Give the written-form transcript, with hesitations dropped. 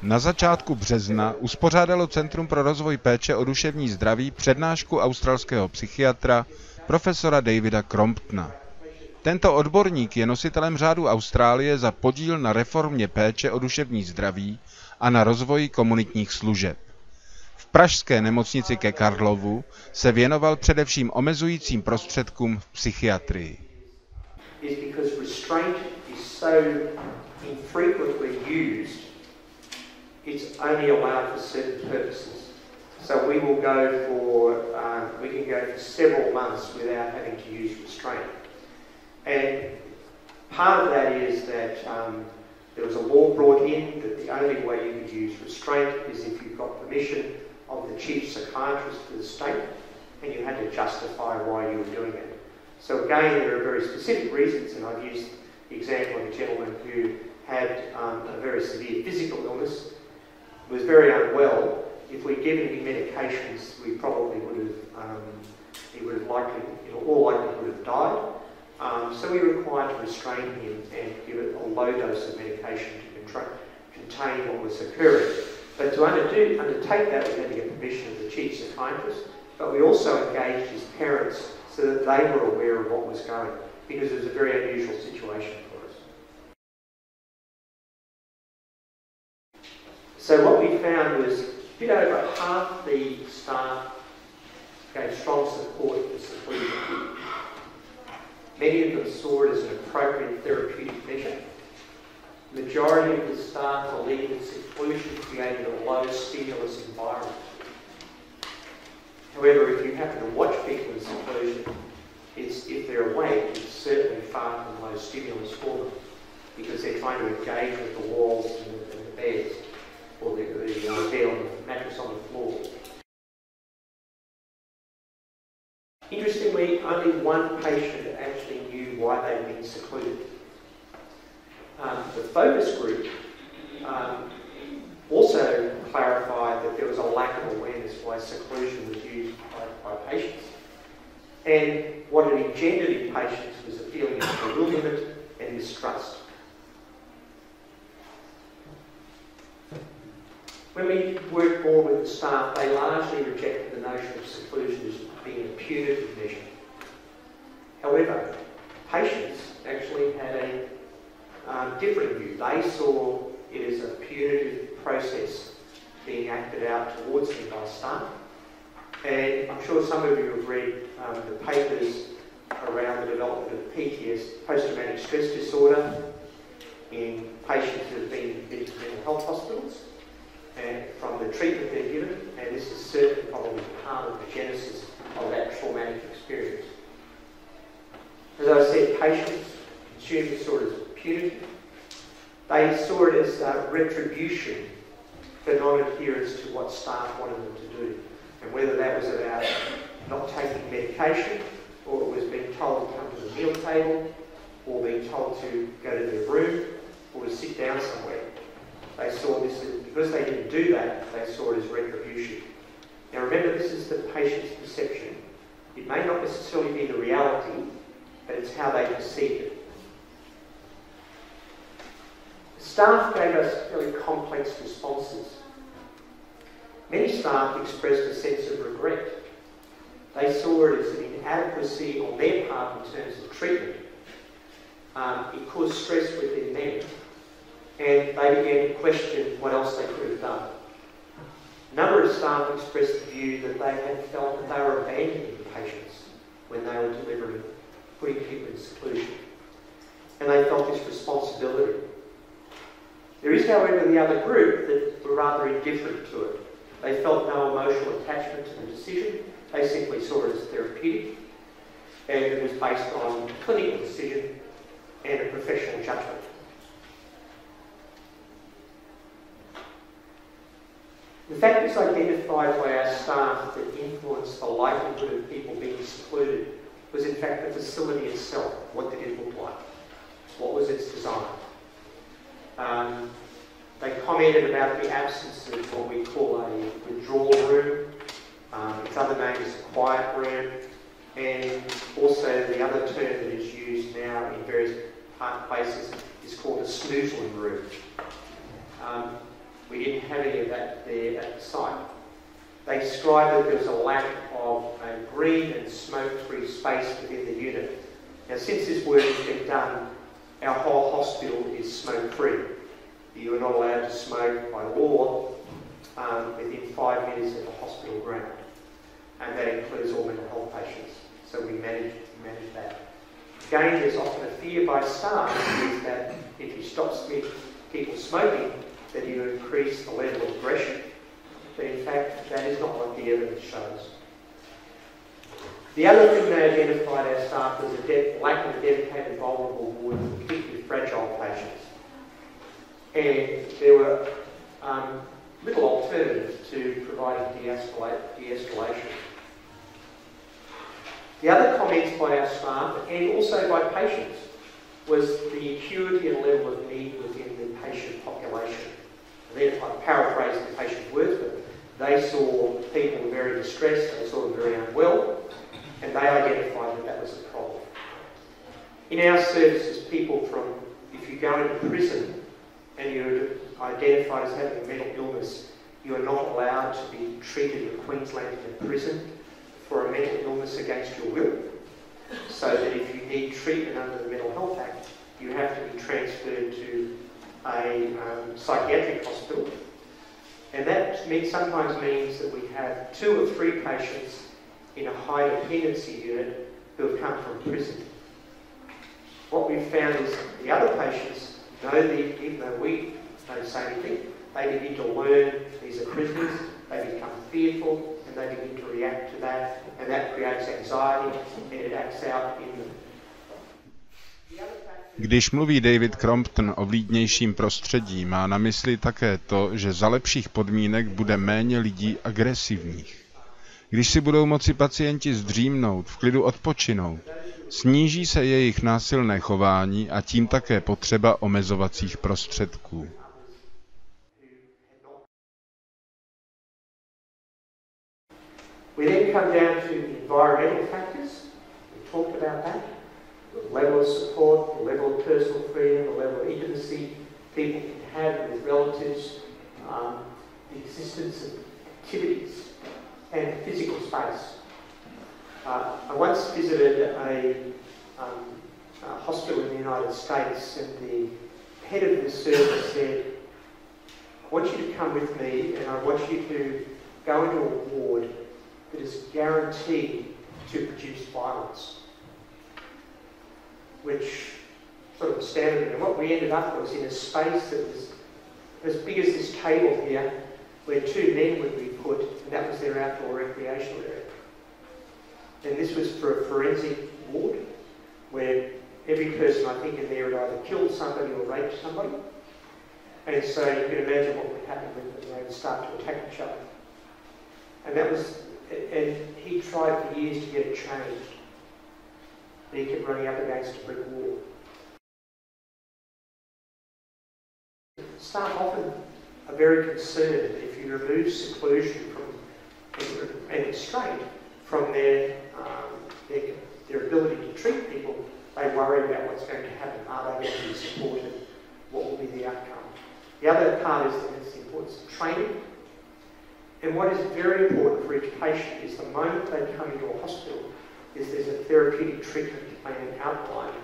Na začátku března uspořádalo Centrum pro rozvoj péče o duševní zdraví přednášku australského psychiatra profesora Davida Cromptona. Tento odborník je nositelem řádu Austrálie za podíl na reformě péče o duševní zdraví a na rozvoji komunitních služeb. V pražské nemocnici ke Karlovu se věnoval především omezujícím prostředkům v psychiatrii. It's only allowed for certain purposes. So we can go for several months without having to use restraint. And part of that is that there was a law brought in that the only way you could use restraint is if you've got permission of the chief psychiatrist of the state, and you had to justify why you were doing it. So again, there are very specific reasons, and I've used the example of a gentleman who had a very severe physical illness, was very unwell. If we'd given him medications, we probably would have, he would have likely, in all likelihood, have died. So we were required to restrain him and give it a low dose of medication to contain what was occurring. But to undertake that, we had to get permission of the chief psychiatrist, but we also engaged his parents so that they were aware of what was going, because it was a very unusual situation for us. So what we found was a bit over half the staff gave strong support for seclusion. Many of them saw it as an appropriate therapeutic measure. The majority of the staff believed that seclusion created a low stimulus environment. However, if you happen to watch people in seclusion, if they're awake, it's certainly far from low stimulus for them, because they're trying to engage with the walls and the beds, or the bed on the mattress on the floor. Interestingly, only one patient actually knew why they'd been secluded. The focus group also clarified that there was a lack of awareness why seclusion was used by patients. And what it engendered in patients was a feeling of bewilderment and mistrust. When we worked more with the staff, they largely rejected the notion of seclusion as being a punitive measure. However, patients actually had a different view. They saw it as a punitive process being acted out towards them by staff. And I'm sure some of you have read the papers around the development of PTS, post-traumatic stress disorder, in patients who have been admitted to mental health hospitals, and from the treatment they're given, and this is certainly probably part of the genesis of that traumatic experience. As I said, patients, consumers saw it as punitive. They saw it as retribution for non-adherence to what staff wanted them to do. And whether that was about not taking medication, or it was being told to come to the meal table, or being told to go to their room, or to sit down somewhere. They saw this as, because they didn't do that, they saw it as retribution. Now remember, this is the patient's perception. It may not necessarily be the reality, but it's how they perceive it. The staff gave us very complex responses. Many staff expressed a sense of regret. They saw it as an inadequacy on their part in terms of treatment. It caused stress within them, and they began to question what else they could have done. A number of staff expressed the view that they had felt that they were abandoning patients when they were putting people in seclusion, and they felt this responsibility. There is, however, the other group that were rather indifferent to it. They felt no emotional attachment to the decision. They simply saw it as therapeutic, and it was based on a clinical decision and a professional judgment. The factors identified by our staff that influenced the likelihood of people being secluded was in fact the facility itself. What did it look like? What was its design? They commented about the absence of what we call a withdrawal room. Its other name is a quiet room, and also the other term that is used now in various places is is called a snoozling room. We didn't have any of that there at the site. They described that there was a lack of a green and smoke-free space within the unit. Now, since this work has been done, our whole hospital is smoke-free. You are not allowed to smoke by law within 5 metres of the hospital ground, and that includes all mental health patients. So we manage that. Again, there's often a fear by staff is that if you stop people smoking, that you increase the level of aggression. But in fact, that is not what the evidence shows. The other thing they identified our staff was a lack of a dedicated vulnerable ward for particularly fragile patients. And there were little alternatives to providing de-escalation. The other comments by our staff, and also by patients, was the acuity and level of need within the patient population. And then I paraphrase the patient's words, but they saw people very distressed, they saw them very unwell, and they identified that that was a problem. In our services, people from, if you go into prison and you're identified as having a mental illness, you are not allowed to be treated in Queensland in a prison for a mental illness against your will. So that if you need treatment under the Mental Health Act, you have to be transferred to a psychiatric hospital. And that sometimes means that we have 2 or 3 patients in a high dependency unit who have come from prison. What we've found is the other patients know even though we don't say anything, they begin to learn these are prisoners, they become fearful, and they begin to react to that, and that creates anxiety, and it acts out in them. Když mluví David Crompton o vlídnějším prostředí, má na mysli také to, že za lepších podmínek bude méně lidí agresivních. Když si budou moci pacienti zdřímnout, v klidu odpočinout, sníží se jejich násilné chování a tím také potřeba omezovacích prostředků. We then come down to the environmental factors. We talked about that. The level of support, the level of personal freedom, the level of intimacy people can have with relatives, the existence of activities and physical space. I once visited a hospital in the United States, and the head of the service said, I want you to come with me and I want you to go into a ward that is guaranteed to produce violence, which sort of astounded me. And what we ended up was in a space that was as big as this table here, where 2 men would be put, and that was their outdoor recreational area. And this was for a forensic ward, where every person, I think, in there had either killed somebody or raped somebody. And so you can imagine what would happen when they would start to attack each other. And that was, and he tried for years to get it changed. And he kept running up against a brick wall. Staff often are very concerned that if you remove seclusion and restraint from their ability to treat people, they worry about what's going to happen. Are they going to be supported? What will be the outcome? The other part is the importance of training. And what is very important for each patient is the moment they come into a hospital is there's a therapeutic treatment plan outlined